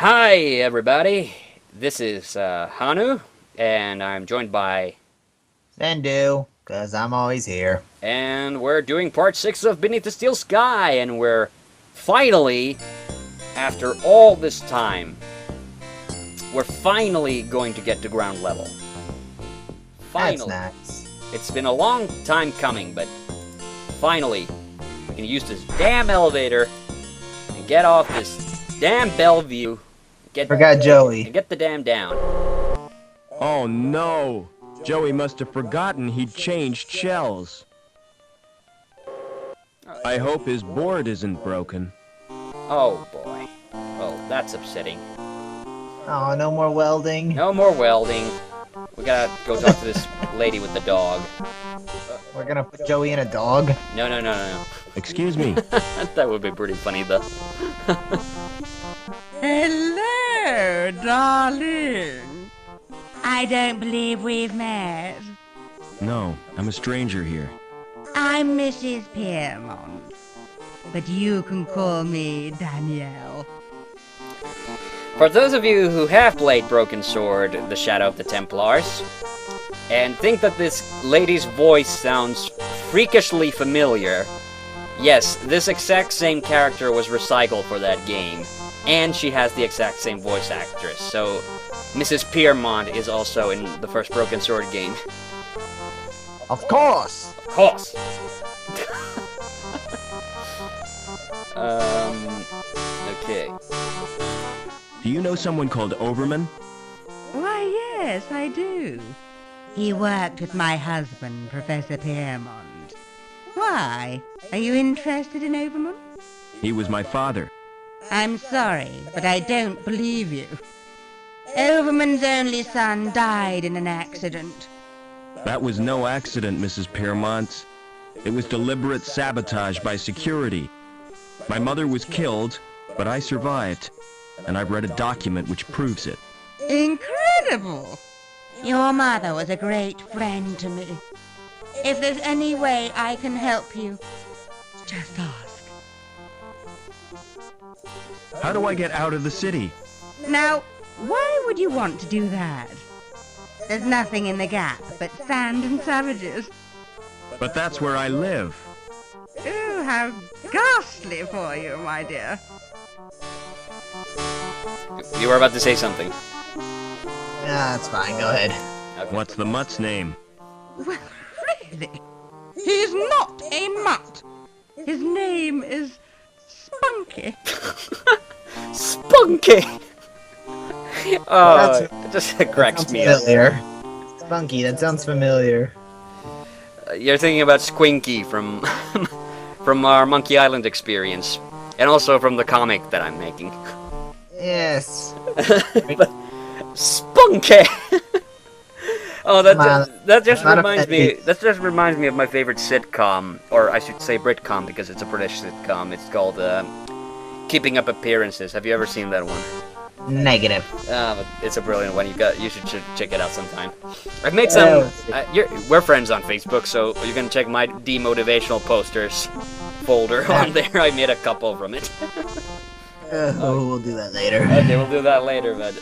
Hi, everybody. This is Hanu, and I'm joined by... Then cause I'm always here. And we're doing part 6 of Beneath the Steel Sky, and we're finally, after all this time, we're finally going to get to ground level. Finally. That's nice. It's been a long time coming, but finally, we can use this damn elevator and get off this damn Bellevue. Forgot Joey. And get the damn down. Oh no! Joey must have forgotten he'd changed shells. I hope his board isn't broken. Oh boy. Well, that's upsetting. Oh, no more welding. No more welding. We gotta go talk to this lady with the dog. We're gonna put Joey in a dog. No. Excuse me. That would be pretty funny, though. Hello, darling. I don't believe we've met. No, I'm a stranger here. I'm Mrs. Piermont, but you can call me Danielle. For those of you who have played Broken Sword, The Shadow of the Templars, and think that this lady's voice sounds freakishly familiar, yes, this exact same character was recycled for that game, and she has the exact same voice actress, so Mrs. Piermont is also in the first Broken Sword game. Of course! Of course! Okay. Do you know someone called Overman? Why, yes, I do. He worked with my husband, Professor Piermont. Why? Are you interested in Overman? He was my father. I'm sorry, but I don't believe you. Overman's only son died in an accident. That was no accident, Mrs. Piermont. It was deliberate sabotage by security. My mother was killed, but I survived, and I've read a document which proves it. Incredible! Your mother was a great friend to me. If there's any way I can help you, just ask. How do I get out of the city? Now, why would you want to do that? There's nothing in the gap but sand and savages. But that's where I live. Oh, how ghastly for you, my dear. You were about to say something. Yeah, that's fine, go ahead. Okay. What's the mutt's name? Well, really? He's not a mutt. His name is Spunky. Spunky! Oh, it just cracks me up. Familiar. Spunky, that sounds familiar. You're thinking about Squinky from from our Monkey Island experience, and also from the comic that I'm making. Yes. But Spunky. Oh, that just reminds me. That just reminds me of my favorite sitcom, or I should say Britcom, because it's a British sitcom. It's called Keeping Up Appearances. Have you ever seen that one? Negative. But it's a brilliant one. You should check it out sometime. I've made some. We're friends on Facebook, so you can check my demotivational posters folder on there. I made a couple from it. We'll do that later. Okay, we'll do that later, but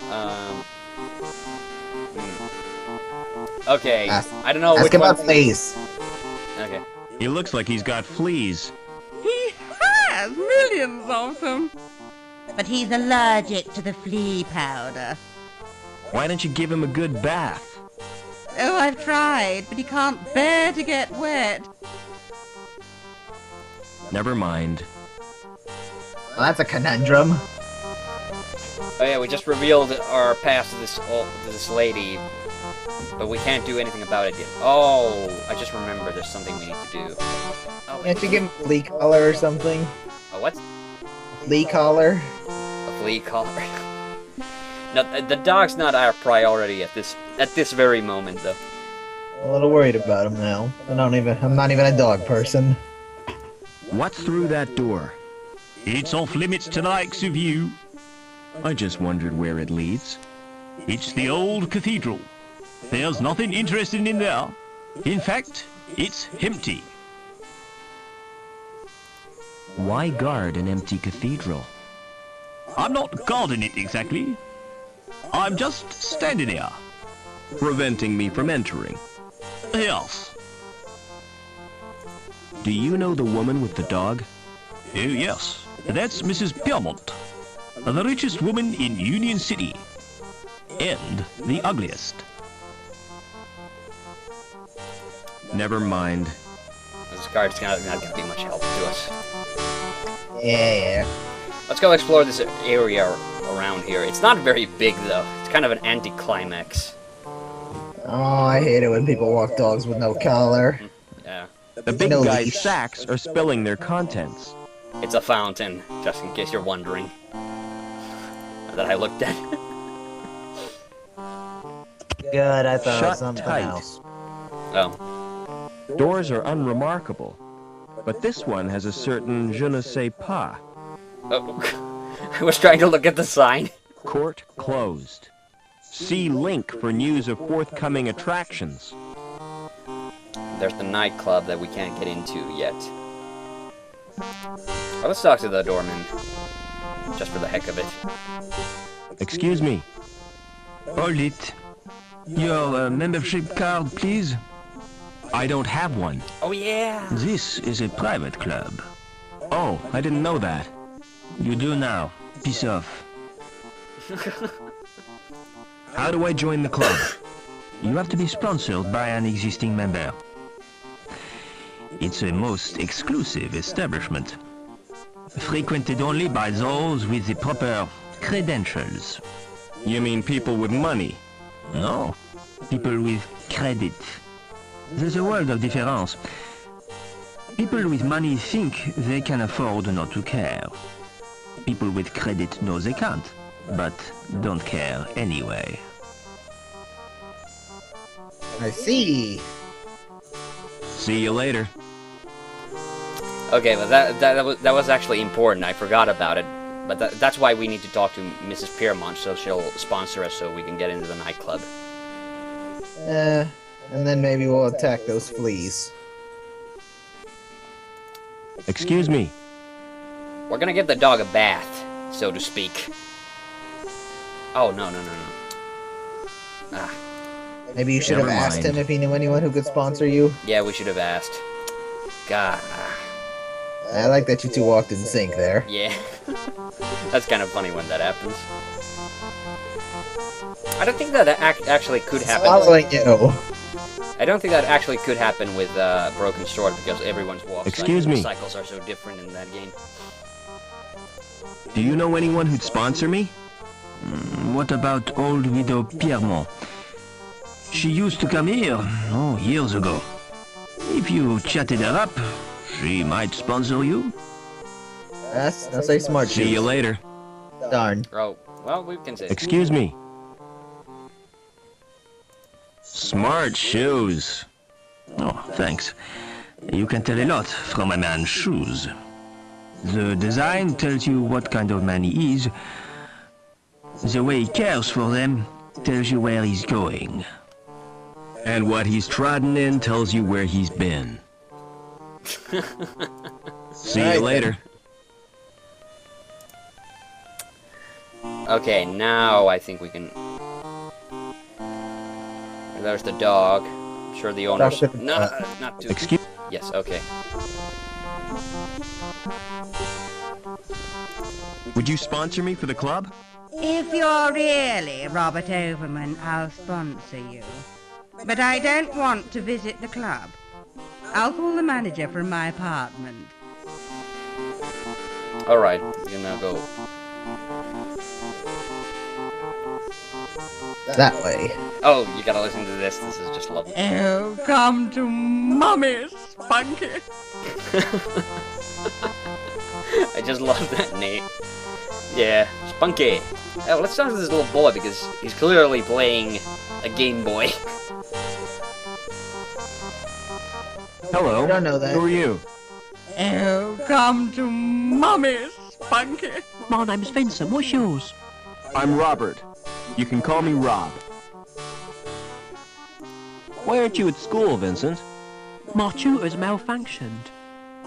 okay. I don't know Ask which him one. about fleas. Okay. He looks like he's got fleas. He has millions of them. But he's allergic to the flea powder. Why don't you give him a good bath? Oh, I've tried, but he can't bear to get wet. Never mind. Well, that's a conundrum. Oh yeah, we just revealed our past to this lady, but we can't do anything about it yet. Oh, I just remember there's something we need to do. Oh, Can't you give him a flea collar or something? a what? Flea collar? A flea collar. No, the dog's not our priority at this very moment, though. I'm a little worried about him now. I'm not even a dog person. What's through that door? It's off limits to the likes of you. I just wondered where it leads. It's the old cathedral. There's nothing interesting in there. In fact, it's empty. Why guard an empty cathedral? I'm not guarding it exactly. I'm just standing here. Preventing me from entering. Yes. Do you know the woman with the dog? Oh, yes. That's Mrs. Piermont. The richest woman in Union City. And the ugliest. Never mind. This card's not gonna be much help to us. Yeah. Let's go explore this area around here. It's not very big, though. It's kind of an anticlimax. Oh, I hate it when people walk dogs with no collar. Yeah. The big No guy's leash. sacks are spilling their contents. It's a fountain, just in case you're wondering. That I looked at. Good, I thought it Shut was something tight. else. Oh. Doors are unremarkable, but this one has a certain je ne sais pas. Oh. I was trying to look at the sign. Court closed. See link for news of forthcoming attractions. There's the nightclub that we can't get into yet. Oh, let's talk to the doorman. Just for the heck of it. Excuse me. Hold it. Your membership card, please. I don't have one. Oh, yeah! This is a private club. Oh, I didn't know that. You do now. Piss off. How do I join the club? You have to be sponsored by an existing member. It's a most exclusive establishment. Frequented only by those with the proper credentials. You mean people with money? No, people with credit. There's a world of difference. People with money think they can afford not to care. People with credit know they can't, but don't care anyway. I see. See you later. Okay, but that was actually important. I forgot about it. But that's why we need to talk to Mrs. Piermont, so she'll sponsor us so we can get into the nightclub. And then maybe we'll attack those fleas. Excuse me. We're gonna give the dog a bath, so to speak. Oh, no. Ah, Maybe you should have Never asked mind. him if he knew anyone who could sponsor you. yeah, we should have asked. God. I like that you two walked in sync there. Yeah. That's kind of funny when that happens. I don't think that actually could happen. Following you. I don't think that actually could happen with Broken Sword because everyone's walk Excuse me. cycles are so different in that game. Do you know anyone who'd sponsor me? What about old widow Piermont? She used to come here, years ago. If you chatted her up, she might sponsor you. That's a smart See you shoot. later. Darn. Oh, well, we can say. Excuse me. Smart shoes. Oh, thanks. You can tell a lot from a man's shoes. The design tells you what kind of man he is. The way he cares for them tells you where he's going. And what he's trodden in tells you where he's been. See Alright you then. later. Okay, now I think we can. There's the dog. I'm sure the owners. Talk to the No, dog. not too. Excuse. Yes. Okay. Would you sponsor me for the club? If you're really Robert Overman, I'll sponsor you. But I don't want to visit the club. I'll call the manager from my apartment. All right. You now go. That way. Oh, you gotta listen to this. This is just lovely. Oh, come to Mummy, Spunky. I just love that name. Yeah, Spunky. Oh, let's talk to this little boy because he's clearly playing a Game Boy. Hello. I don't know that. Who are you? Oh, come to Mummy, Spunky. My name's Vincent. What's yours? I'm Robert. You can call me Rob. Why aren't you at school, Vincent? My tutor's malfunctioned.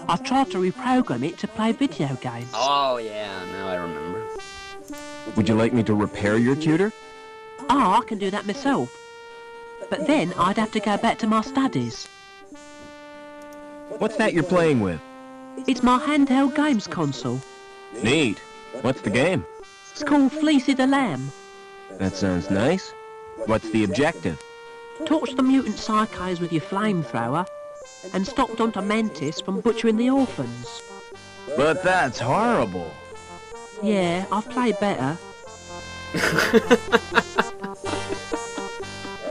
I tried to reprogram it to play video games. Oh yeah, now I remember. Would you like me to repair your tutor? Ah, I can do that myself. But then I'd have to go back to my studies. What's that you're playing with? It's my handheld games console. Neat. What's the game? It's called Fleecy the Lamb. That sounds nice. What's the objective? Torch the mutant psychos with your flamethrower and stop Dr. Mantis from butchering the orphans. But that's horrible. Yeah, I've played better.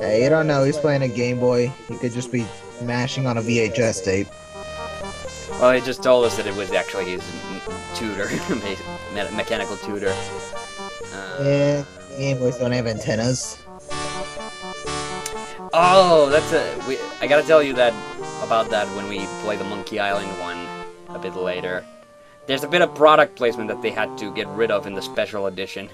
Yeah, you don't know. He's playing a Game Boy. He could just be mashing on a VHS tape. Well, he just told us that it was actually his tutor, mechanical tutor. Yeah, Game Boys don't have antennas. Oh, I gotta tell you about that when we play the Monkey Island one a bit later. There's a bit of product placement that they had to get rid of in the special edition.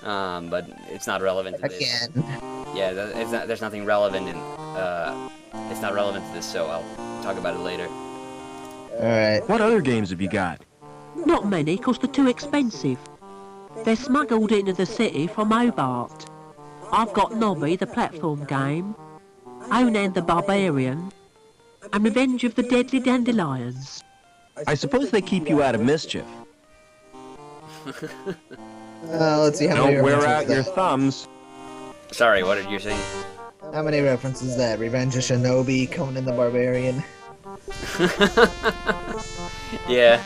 But it's not relevant to this. Again. Yeah, there's nothing relevant in, it's not relevant to this, so I'll talk about it later. Alright. What other games have you got? Not many, 'cause they're too expensive. They're smuggled into the city from Hobart. I've got Nobby, the platform game, Onan the Barbarian, and Revenge of the Deadly Dandelions. I suppose they keep you out of mischief. Let's see how many Don't wear references out your that. thumbs. Sorry, what did you say? How many references is that? Revenge of Shinobi, Conan the Barbarian. Yeah.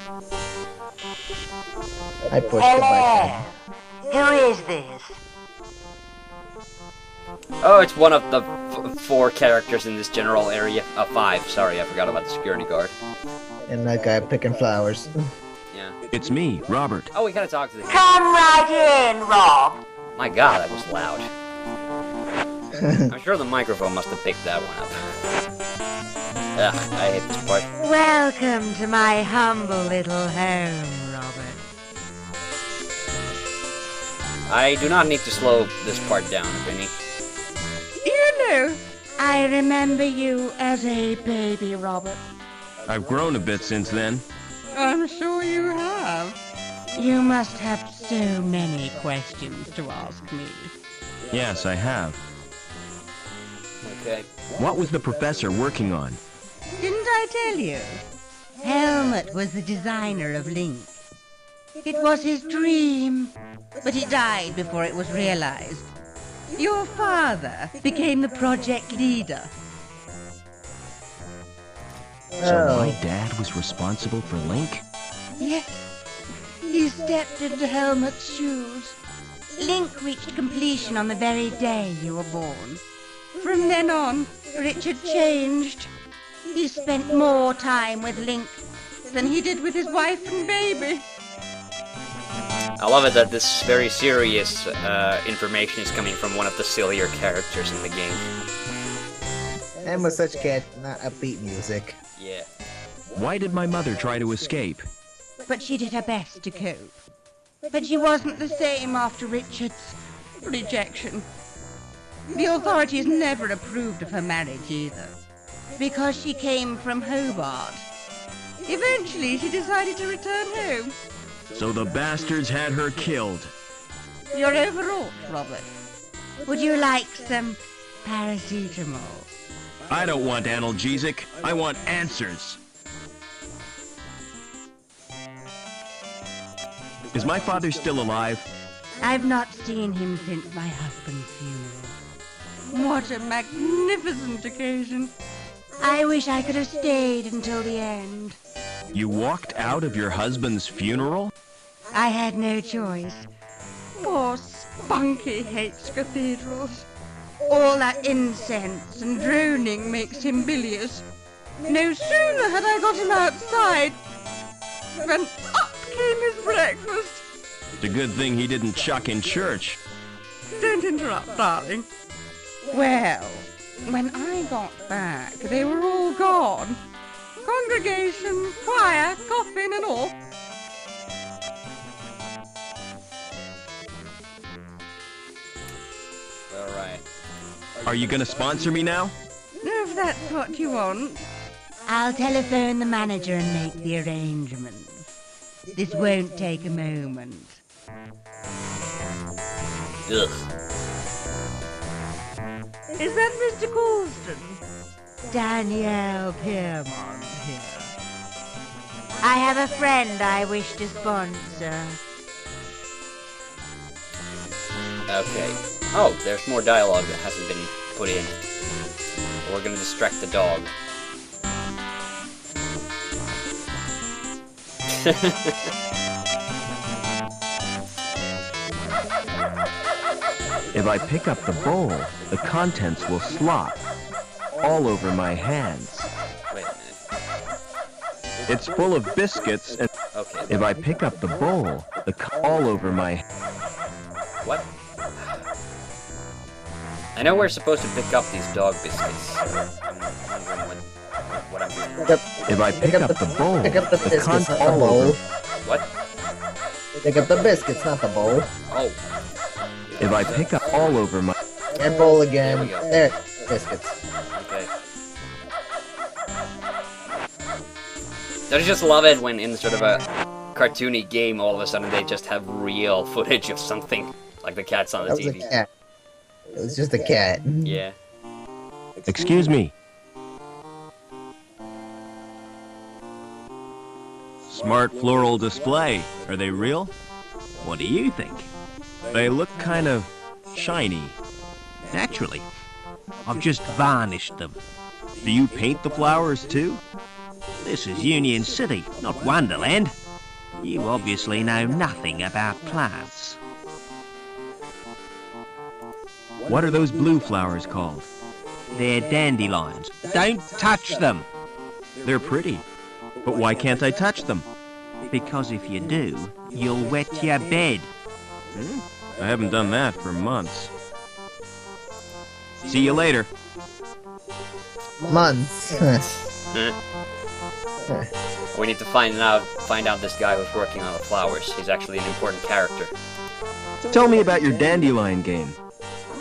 I pushed it by Who is this? Oh, it's one of the 4 characters in this general area. 5, sorry, I forgot about the security guard. and that guy picking flowers. Yeah. It's me, Robert. Oh, we gotta talk to the... Come right in, Rob. My god, that was loud. I'm sure the microphone must have picked that one up. Ugh, I hate this part. Welcome to my humble little home, Robert. I do not need to slow this part down, Vinny. You know, I remember you as a baby, Robert. I've grown a bit since then. I'm sure you have. You must have so many questions to ask me. Yes, I have. Okay. What was the professor working on? Didn't I tell you? Helmut was the designer of Link. It was his dream, but he died before it was realized. Your father became the project leader. So my dad was responsible for Link? Yes, he stepped into Helmut's shoes. Link reached completion on the very day you were born. From then on, Richard changed. He spent more time with Link than he did with his wife and baby. I love it that this very serious information is coming from one of the sillier characters in the game. And with such not upbeat music. Yeah. Why did my mother try to escape? But she did her best to cope. But she wasn't the same after Richard's rejection. The authorities never approved of her marriage either, because she came from Hobart. Eventually, she decided to return home. So the bastards had her killed. You're overwrought, Robert. Would you like some paracetamol? I don't want analgesic. I want answers. Is my father still alive? I've not seen him since my husband's funeral. What a magnificent occasion. I wish I could have stayed until the end. You walked out of your husband's funeral? I had no choice. Poor Spunky hates cathedrals. All that incense and droning makes him bilious. No sooner had I got him outside than up came his breakfast. It's a good thing he didn't chuck in church. Don't interrupt, darling. Well, when I got back, they were all gone. Congregation, choir, coffin and all. Alright. Are you gonna sponsor me now? If that's what you want. I'll telephone the manager and make the arrangements. This won't take a moment. Ugh. Is that Mr. Colston? Danielle Piermont here. I have a friend I wish to sponsor. Okay. Oh, there's more dialogue that hasn't been put in. We're gonna distract the dog. If I pick up the bowl, the contents will slop all over my hands. Wait a minute. It's full of biscuits, and Okay. if I pick up the bowl, all over my... What? I know we're supposed to pick up these dog biscuits. I'm wondering what I'm doing. If I pick up the bowl, Pick up the biscuits, not the all bowl. over... What? Pick up the biscuits, not the bowl. Oh. If I pick up all over my... And bowl again. There we go. There, biscuits. Okay. Don't you just love it when in sort of a cartoony game all of a sudden they just have real footage of something? Like the cats on the That was a TV. cat. It was just a cat. Yeah. Excuse me. Smart floral display. Are they real? What do you think? They look kind of shiny. Naturally. I've just varnished them. Do you paint the flowers too? This is Union City, not Wonderland. You obviously know nothing about plants. What are those blue flowers called? They're dandelions. Don't touch them, They're pretty. But why can't I touch them? because if you do, you'll wet your bed. I haven't done that for months. See you later. Months. We need to find out this guy who's working on the flowers. He's actually an important character. Tell me about your dandelion game.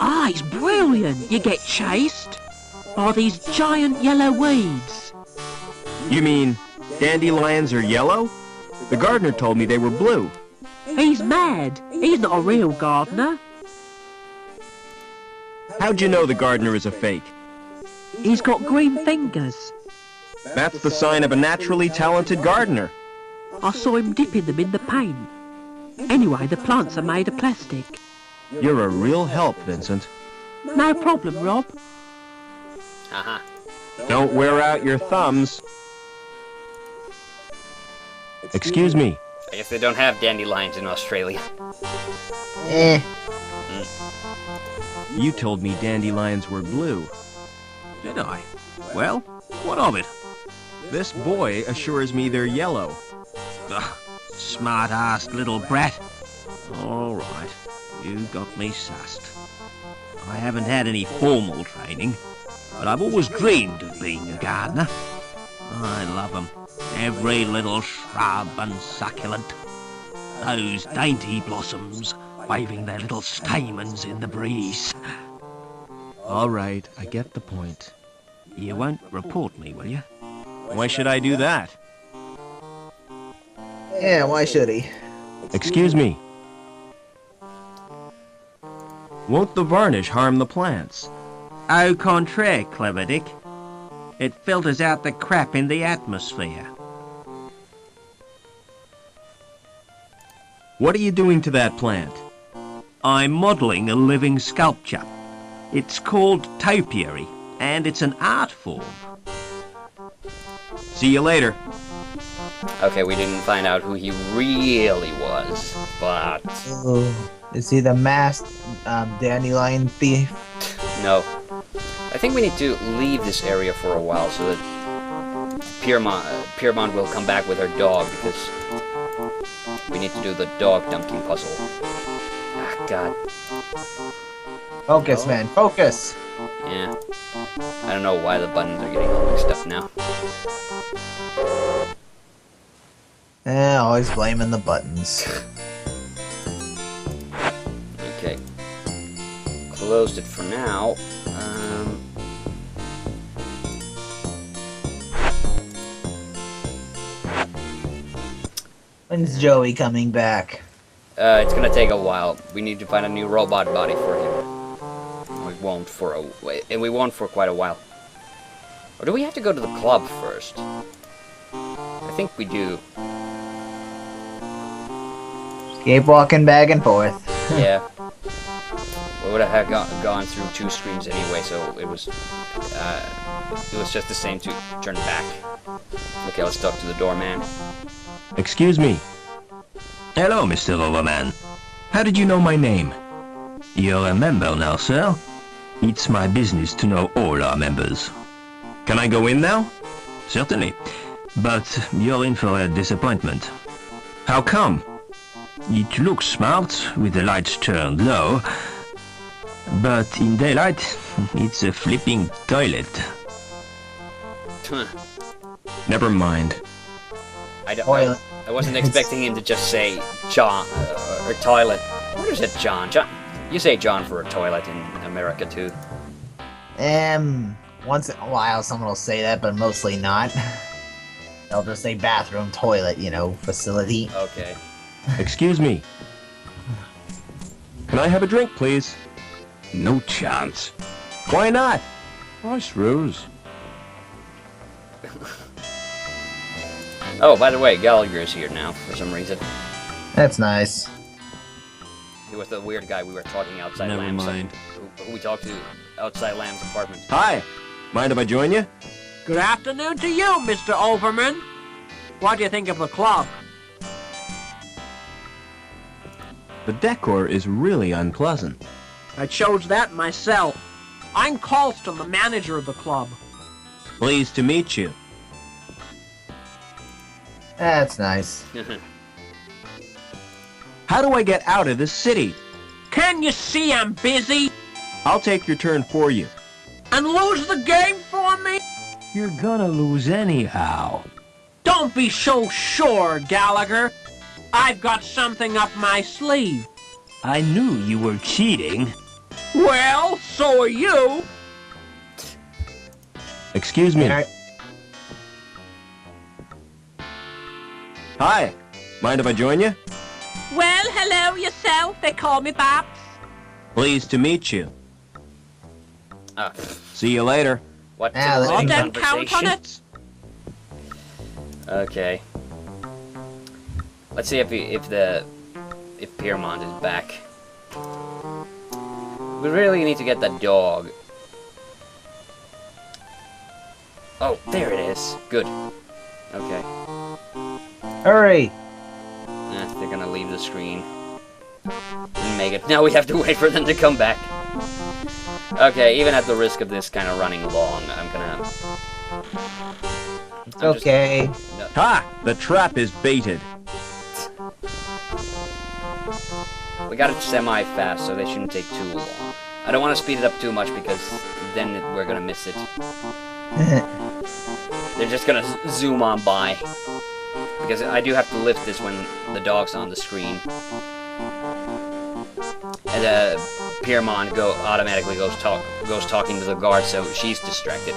Ah, it's brilliant. You get chased by these giant yellow weeds. You mean dandelions are yellow? The gardener told me they were blue. He's mad. He's not a real gardener. How'd you know the gardener is a fake? He's got green fingers. That's the sign of a naturally talented gardener. I saw him dipping them in the paint. Anyway, the plants are made of plastic. You're a real help, Vincent. No problem, Rob. Haha. Don't wear out your thumbs. Excuse me. I guess they don't have dandelions in Australia. Eh. You told me dandelions were blue. Did I? Well, what of it? This boy assures me they're yellow. Ugh, smart-assed little brat. All right, you got me sussed. I haven't had any formal training, but I've always dreamed of being a gardener. I love 'em. Every little shrub and succulent. Those dainty blossoms waving their little stamens in the breeze. All right, I get the point. You won't report me, will you? Why should I do that? Yeah, why should he? Excuse me. Won't the varnish harm the plants? Au contraire, Clever Dick. It filters out the crap in the atmosphere. What are you doing to that plant? I'm modelling a living sculpture. It's called topiary, and it's an art form. See you later. Okay, we didn't find out who he really was, but Oh, is he the masked dandelion thief? no. I think we need to leave this area for a while so that Piermont will come back with her dog, because we need to do the dog dunking puzzle. Ah, God. Focus, man, focus! Yeah. I don't know why the buttons are getting all mixed up now. Always blaming the buttons. Okay. Closed it for now. When's Joey coming back? it's gonna take a while. We need to find a new robot body for him. We won't for quite a while. Or do we have to go to the club first? I think we do. Keep walking back and forth. Yeah. We would have gone through 2 screens anyway, so it was just the same to turn back. Okay, let's talk to the doorman. Excuse me. Hello, Mr. Overman. How did you know my name? You're a member now, sir. It's my business to know all our members. Can I go in now? Certainly. But you're in for a disappointment. How come? It looks smart with the lights turned low, but in daylight, it's a flipping toilet. Never mind. Toilet. I wasn't expecting him to just say John or toilet. What is it, John? You say John for a toilet in America too. Once in a while someone will say that, but mostly not. They'll just say bathroom, toilet, you know, facility. Okay. Excuse me. Can I have a drink, please? No chance. Why not? Nice rules. Oh, by the way, Gallagher's here now for some reason. That's nice. He was the weird guy we were talking outside Never Lamb's. mind. Who we talked to outside Lamb's apartment. Hi. Mind if I join you? Good afternoon to you, Mr. Overman. What do you think of the club? The decor is really unpleasant. I chose that myself. I'm Colston, the manager of the club. Pleased to meet you. That's nice. How do I get out of this city? Can you see I'm busy? I'll take your turn for you. And lose the game for me? You're gonna lose anyhow. Don't be so sure, Gallagher. I've got something up my sleeve. I knew you were cheating. Well, so are you. Excuse me. Alright. Hi. Mind if I join you? Well, hello yourself. They call me Babs. Pleased to meet you. See you later. What? Ah, typical I'll then count on conversation? it. Okay. Let's see if Piermont is back. We really need to get that dog. Oh, there it is. Good. Okay. Hurry! They're gonna leave the screen. And make it. Now we have to wait for them to come back. Okay, even at the risk of this kind of running long, I'm gonna... Okay. Ha! The trap is baited. We got it semi-fast, so they shouldn't take too long. I don't want to speed it up too much because then we're gonna miss it. They're just gonna zoom on by. Because I do have to lift this when the dog's on the screen. And Piermont automatically goes talking to the guard, so she's distracted.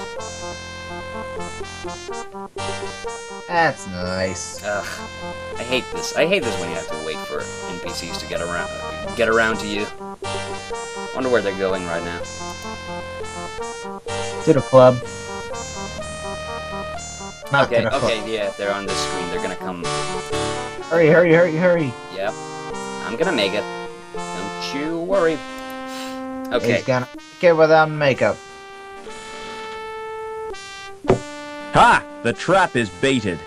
That's nice. Ugh, I hate this. I hate this when you have to wait for NPCs to get around to you. Wonder where they're going right now. To the club. Not Okay, to the club. okay, yeah, they're on the screen. They're gonna come. Hurry, hurry, hurry, hurry. Yep, I'm gonna make it. Don't you worry. Okay. He's gonna get without makeup. Ha! The trap is baited.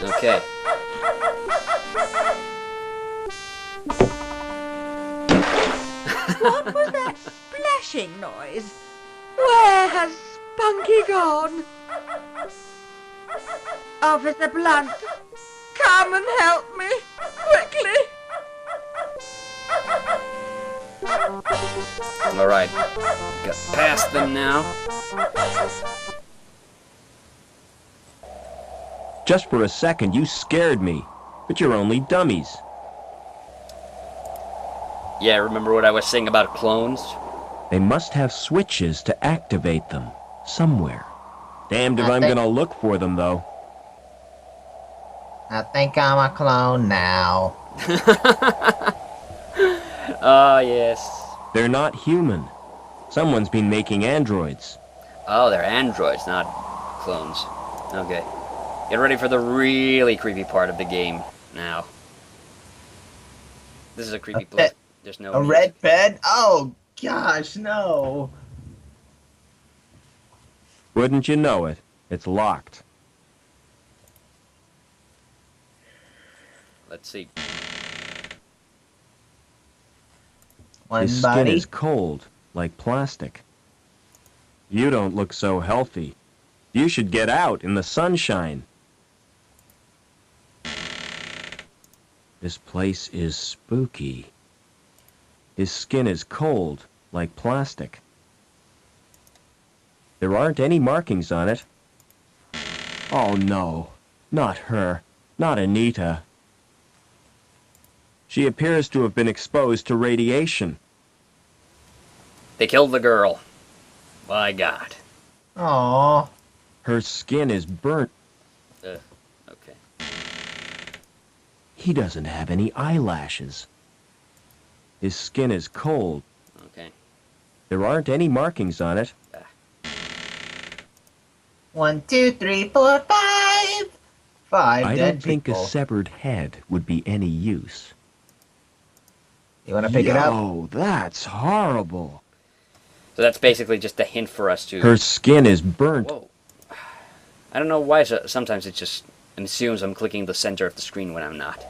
Okay. What was that splashing noise? Where has Spunky gone? Officer Blunt, come and help me, quickly. Alright. Got past them now. Just for a second, you scared me. But you're only dummies. Yeah, remember what I was saying about clones? They must have switches to activate them. Somewhere. Damned if I'm gonna look for them, though. I think I'm a clone now. Ah, yes. They're not human. Someone's been making androids. Oh, they're androids, not clones. Okay. Get ready for the really creepy part of the game now. This is a creepy place. There's no A music. red bed? Oh, gosh, no. Wouldn't you know it? It's locked. Let's see. One His skin body. is cold, like plastic. You don't look so healthy. You should get out in the sunshine. This place is spooky. His skin is cold, like plastic. There aren't any markings on it. Oh no, not her, not Anita. She appears to have been exposed to radiation. They killed the girl. My God. Aww. Her skin is burnt. Okay. He doesn't have any eyelashes. His skin is cold. Okay. There aren't any markings on it. 1, 2, 3, 4, 5. 5 I dead don't think people. a severed head would be any use. You want to pick it up? Oh, that's horrible. So that's basically just a hint for us to... Her skin is burnt. Whoa. I don't know why sometimes it just assumes I'm clicking the center of the screen when I'm not.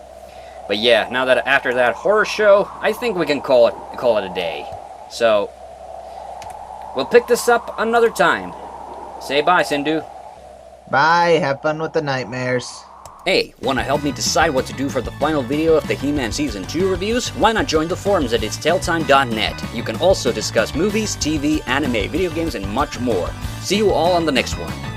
But yeah, now that after that horror show, I think we can call it a day. So, we'll pick this up another time. Say bye, Sindhu. Bye. Have fun with the nightmares. Hey, want to help me decide what to do for the final video of the He-Man Season 2 reviews? Why not join the forums at itstelltime.net. You can also discuss movies, TV, anime, video games, and much more. See you all on the next one.